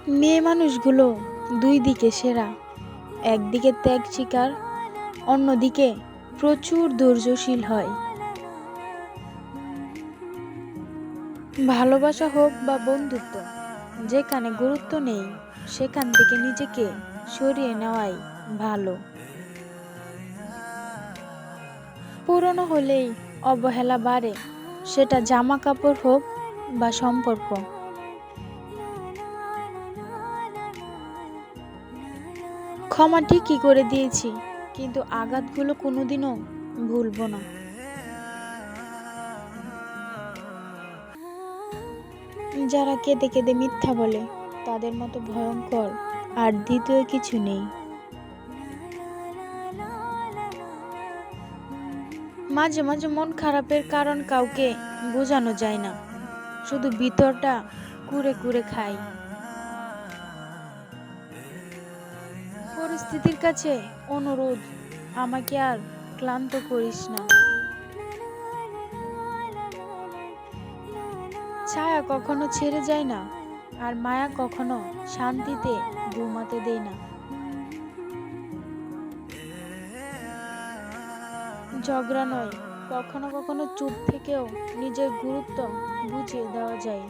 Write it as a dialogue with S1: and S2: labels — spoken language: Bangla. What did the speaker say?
S1: মেয়ে মানুষগুলো দুই দিকে সেরা, একদিকে ত্যাগ শিকার, অন্যদিকে প্রচুর ধৈর্যশীল হয়। ভালোবাসা হোক বা বন্ধুত্ব, যেখানে গুরুত্ব নেই সেখান থেকে নিজেকে সরিয়ে নেওয়াই ভালো। পুরনো হলেই অবহেলা বাড়ে, সেটা জামা কাপড় হোক বা সম্পর্ক। ক্ষমা ঠিকই করে দিয়েছি, কিন্তু আঘাতগুলো কোনোদিনও ভুলবো না। যারা কেঁদে কেঁদে মিথ্যা বলে, তাদের মতো ভয়ঙ্কর আর দ্বিতীয় কিছু নেই। মাঝে মাঝে মন খারাপের কারণ কাউকে বোঝানো যায় না, শুধু ভিতরটা কুরে কুরে খাই। পরিস্থিতির কাছে অনুরোধ, আমাকে আর ক্লান্ত করিস না। ছায়া কখনো ছেড়ে যায় না, আর মায়া কখনো শান্তিতে ঘুমাতে দেয় না। ঝগড়া নয়, কখনো কখনো চুপ থেকেও নিজের গুরুত্ব বুঝিয়ে দেওয়া যায়।